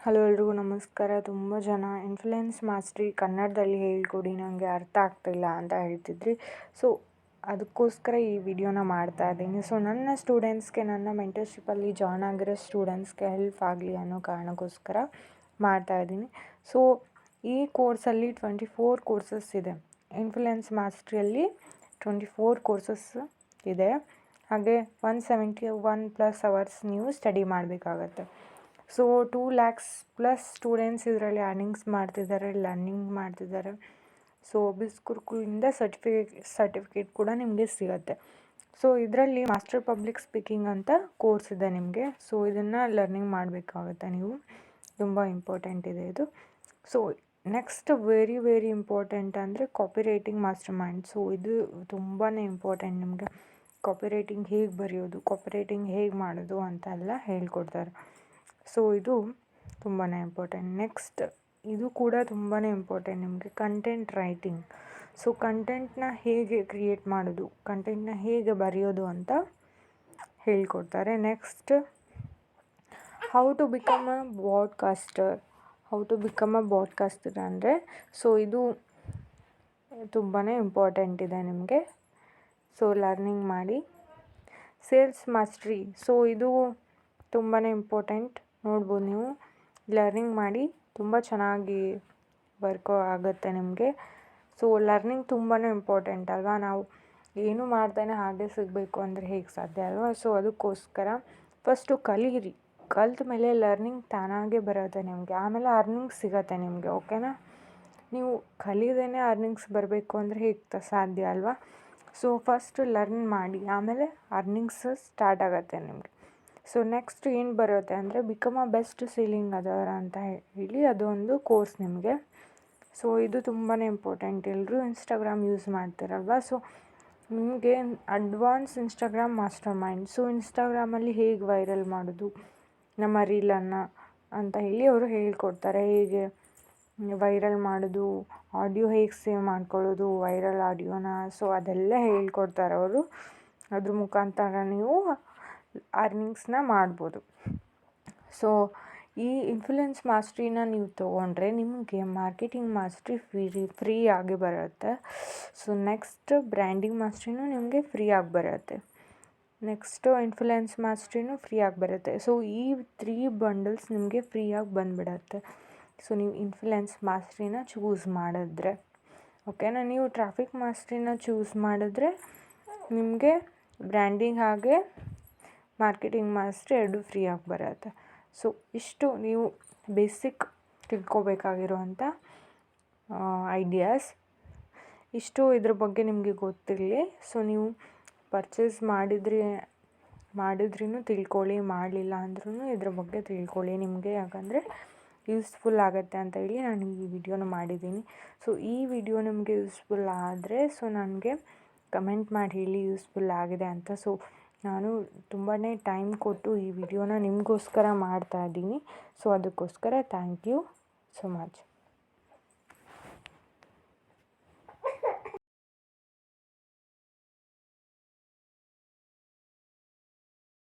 Hello ಎಲ್ರಿಗೂ ನಮಸ್ಕಾರ. ತುಂಬ ಜನ ಇನ್ಫ್ಲುಯೆನ್ಸ್ ಮಾಸ್ಟ್ರಿ ಕನ್ನಡದಲ್ಲಿ ಹೇಳ್ಕೊಡಿ, ನನಗೆ ಅರ್ಥ ಆಗ್ತಿಲ್ಲ ಅಂತ ಹೇಳ್ತಿದ್ರಿ. ಸೊ ಅದಕ್ಕೋಸ್ಕರ ಈ ವಿಡಿಯೋನ ಮಾಡ್ತಾ ಇದ್ದೀನಿ. ಸೊ ನನ್ನ ಸ್ಟೂಡೆಂಟ್ಸ್ಗೆ, ನನ್ನ ಮೆಂಟರ್ಶಿಪ್ಪಲ್ಲಿ ಜಾಯ್ನ್ ಆಗಿರೋ ಸ್ಟೂಡೆಂಟ್ಸ್ಗೆ ಹೆಲ್ಪ್ ಆಗಲಿ ಅನ್ನೋ ಕಾರಣಕ್ಕೋಸ್ಕರ ಮಾಡ್ತಾ ಇದ್ದೀನಿ. ಸೊ ಈ ಕೋರ್ಸಲ್ಲಿ 24 ಕೋರ್ಸಸ್ ಇದೆ. ಇನ್ಫ್ಲುಯೆನ್ಸ್ ಮಾಸ್ಟ್ರಿಯಲ್ಲಿ 24 ಕೋರ್ಸಸ್ ಇದೆ. ಹಾಗೆ 171+ ಅವರ್ಸ್ ನೀವು ಸ್ಟಡಿ ಮಾಡಬೇಕಾಗತ್ತೆ. ಸೊ 2 lakhs ಪ್ಲಸ್ ಸ್ಟೂಡೆಂಟ್ಸ್ ಇದರಲ್ಲಿ ಅರ್ನಿಂಗ್ಸ್ ಮಾಡ್ತಿದ್ದಾರೆ, ಲರ್ನಿಂಗ್ ಮಾಡ್ತಿದ್ದಾರೆ. ಸೊ ಬಿಸ್ ಗುರುಕುಲಿಂದ ಸರ್ಟಿಫಿಕೇಟ್ ಕೂಡ ನಿಮಗೆ ಸಿಗುತ್ತೆ. ಸೊ ಇದರಲ್ಲಿ ಮಾಸ್ಟರ್ ಪಬ್ಲಿಕ್ ಸ್ಪೀಕಿಂಗ್ ಅಂತ ಕೋರ್ಸ್ ಇದೆ ನಿಮಗೆ. ಸೊ ಇದನ್ನು ಲರ್ನಿಂಗ್ ಮಾಡಬೇಕಾಗುತ್ತೆ ನೀವು. ತುಂಬ ಇಂಪಾರ್ಟೆಂಟ್ ಇದೆ ಇದು. ಸೊ ನೆಕ್ಸ್ಟ್ ವೆರಿ ಇಂಪಾರ್ಟೆಂಟ್ ಅಂದರೆ copy writing master mind. So ಇದು ತುಂಬಾ ಇಂಪಾರ್ಟೆಂಟ್ ನಿಮಗೆ. ಕಾಪಿ ರೈಟಿಂಗ್ ಹೇಗೆ ಬರೆಯೋದು, ಕಾಪಿ ರೈಟಿಂಗ್ ಹೇಗೆ ಮಾಡೋದು ಅಂತೆಲ್ಲ ಹೇಳ್ಕೊಡ್ತಾರೆ. ಸೊ ಇದು ತುಂಬಾ ಇಂಪಾರ್ಟೆಂಟ್. ನೆಕ್ಸ್ಟ್ ಇದು ಕೂಡ ತುಂಬಾ ಇಂಪಾರ್ಟೆಂಟ್ ನಿಮಗೆ, ಕಂಟೆಂಟ್ ರೈಟಿಂಗ್. ಸೊ ಕಂಟೆಂಟ್ನ ಹೇಗೆ ಕ್ರಿಯೇಟ್ ಮಾಡೋದು, ಕಂಟೆಂಟ್ನ ಹೇಗೆ ಬರೆಯೋದು ಅಂತ ಹೇಳ್ಕೊಡ್ತಾರೆ. Next how to become a broadcaster ಅಂದರೆ, ಸೊ ಇದು ತುಂಬಾ ಇಂಪಾರ್ಟೆಂಟ್ ಇದೆ ನಿಮಗೆ. ಸೊ ಲರ್ನಿಂಗ್ ಮಾಡಿ. ಸೇಲ್ಸ್ ಮಾಸ್ಟ್ರಿ, ಸೊ ಇದು ತುಂಬಾ ಇಂಪಾರ್ಟೆಂಟ್. ನೋಡ್ಬೋದು ನೀವು, ಲರ್ನಿಂಗ್ ಮಾಡಿ ತುಂಬ ಚೆನ್ನಾಗಿ ವರ್ಕ್ ಆಗುತ್ತೆ ನಿಮಗೆ. ಸೊ ಲರ್ನಿಂಗ್ ತುಂಬಾ ಇಂಪಾರ್ಟೆಂಟ್ ಅಲ್ವಾ. ನಾವು ಏನು ಮಾಡ್ತಾನೆ ಹಾಗೆ ಸಿಗಬೇಕು ಅಂದರೆ ಹೇಗೆ ಸಾಧ್ಯ ಅಲ್ವಾ. ಸೊ ಅದಕ್ಕೋಸ್ಕರ ಫಸ್ಟು ಕಲೀರಿ. ಕಲ್ತ ಮೇಲೆ ಲರ್ನಿಂಗ್ ತಾನಾಗೇ ಬರುತ್ತೆ ನಿಮಗೆ. ಆಮೇಲೆ ಅರ್ನಿಂಗ್ಸ್ ಸಿಗುತ್ತೆ ನಿಮಗೆ. ಓಕೆನಾ. ನೀವು ಕಲಿಯೋದೇನೆ ಅರ್ನಿಂಗ್ಸ್ ಬರಬೇಕು ಅಂದರೆ ಹೇಗೆ ಸಾಧ್ಯ ಅಲ್ವಾ. ಸೊ ಫಸ್ಟ್ ಲರ್ನ್ ಮಾಡಿ, ಆಮೇಲೆ ಅರ್ನಿಂಗ್ಸ್ ಸ್ಟಾರ್ಟ್ ಆಗುತ್ತೆ ನಿಮಗೆ. ಸೊ ನೆಕ್ಸ್ಟ್ ಏನು ಬರುತ್ತೆ ಅಂದರೆ become a best selling author ಅಂತ ಹೇಳಿ ಅದೊಂದು ಕೋರ್ಸ್ ನಿಮಗೆ. ಸೊ ಇದು ತುಂಬಾ ಇಂಪಾರ್ಟೆಂಟ್. ಎಲ್ಲರೂ ಇನ್ಸ್ಟಾಗ್ರಾಮ್ ಯೂಸ್ ಮಾಡ್ತಾರಲ್ವ. ಸೊ ನಿಮಗೆ advance Instagram master mind. So ಇನ್ಸ್ಟಾಗ್ರಾಮಲ್ಲಿ ಹೇಗೆ ವೈರಲ್ ಮಾಡೋದು ನಮ್ಮ ರೀಲನ್ನು ಅಂತ ಹೇಳಿ ಅವರು ಹೇಳ್ಕೊಡ್ತಾರೆ. ಹೇಗೆ ವೈರಲ್ ಮಾಡೋದು, ಆಡಿಯೋ ಹೇಗೆ ಸೇವ್ ಮಾಡ್ಕೊಳ್ಳೋದು, ವೈರಲ್ ಆಡಿಯೋನ. ಸೊ ಅದೆಲ್ಲ ಹೇಳ್ಕೊಡ್ತಾರೆ ಅವರು. ಅದ್ರ ಮುಖಾಂತರ ನೀವು ಅರ್ನಿಂಗ್ಸ್ನ ಮಾಡ್ಬೋದು. ಸೊ ಈ ಇನ್ಫ್ಲುಯೆನ್ಸ್ ಮಾಸ್ಟ್ರಿನ ನೀವು ತೊಗೊಂಡ್ರೆ ನಿಮಗೆ ಮಾರ್ಕೆಟಿಂಗ್ ಮಾಸ್ಟ್ರಿ ಫ್ರೀ ಆಗಿ ಬರುತ್ತೆ. ಸೊ ನೆಕ್ಸ್ಟ್ ಬ್ರ್ಯಾಂಡಿಂಗ್ ಮಾಸ್ಟ್ರಿನೂ ನಿಮಗೆ ಫ್ರೀ ಆಗಿ ಬರುತ್ತೆ. ನೆಕ್ಸ್ಟು ಇನ್ಫ್ಲುಯೆನ್ಸ್ ಮಾಸ್ಟ್ರಿನೂ ಫ್ರೀ ಆಗಿ ಬರುತ್ತೆ. ಸೊ ಈ 3 ಬಂಡಲ್ಸ್ ನಿಮಗೆ ಫ್ರೀಯಾಗಿ ಬಂದುಬಿಡತ್ತೆ. ಸೊ ನೀವು ಇನ್ಫ್ಲುಯೆನ್ಸ್ ಮಾಸ್ಟ್ರಿನ ಚೂಸ್ ಮಾಡಿದ್ರೆ, ಓಕೆನಾ. ನೀವು ಟ್ರಾಫಿಕ್ ಮಾಸ್ಟ್ರಿನ ಚೂಸ್ ಮಾಡಿದ್ರೆ ನಿಮಗೆ ಬ್ರ್ಯಾಂಡಿಂಗ್ ಹಾಗೆ ಮಾರ್ಕೆಟಿಂಗ್ ಮಾಸ್ಟ್ರಿ 2 ಫ್ರೀಯಾಗಿ ಬರುತ್ತೆ. ಸೊ ಇಷ್ಟು ನೀವು ಬೇಸಿಕ್ ತಿಳ್ಕೊಬೇಕಾಗಿರುವಂಥ ಐಡಿಯಾಸ್. ಇಷ್ಟು ಇದ್ರ ಬಗ್ಗೆ ನಿಮಗೆ ಗೊತ್ತಿರಲಿ. ಸೊ ನೀವು ಪರ್ಚೇಸ್ ಮಾಡಿದ್ರೂ ತಿಳ್ಕೊಳ್ಳಿ, ಮಾಡಲಿಲ್ಲ ಅಂದ್ರೂ ಇದ್ರ ಬಗ್ಗೆ ತಿಳ್ಕೊಳ್ಳಿ ನಿಮಗೆ. ಯಾಕಂದರೆ ಯೂಸ್ಫುಲ್ ಆಗುತ್ತೆ ಅಂತ ಹೇಳಿ ನಾನು ಈ ವಿಡಿಯೋನ ಮಾಡಿದ್ದೀನಿ. ಸೊ ಈ ವಿಡಿಯೋ ನಿಮಗೆ ಯೂಸ್ಫುಲ್ ಆದರೆ ಸೊ ನನಗೆ ಕಮೆಂಟ್ ಮಾಡಿ ಹೇಳಿ ಯೂಸ್ಫುಲ್ ಆಗಿದೆ ಅಂತ. ಸೊ ನಾನು ತುಂಬಾ ಟೈಮ್ ಕೊಟ್ಟು ಈ ವಿಡಿಯೋನ ನಿಮಗೋಸ್ಕರ ಮಾಡ್ತಾಯಿದ್ದೀನಿ. ಸೊ ಅದಕ್ಕೋಸ್ಕರ ಥ್ಯಾಂಕ್ ಯು ಸೊ ಮಚ್.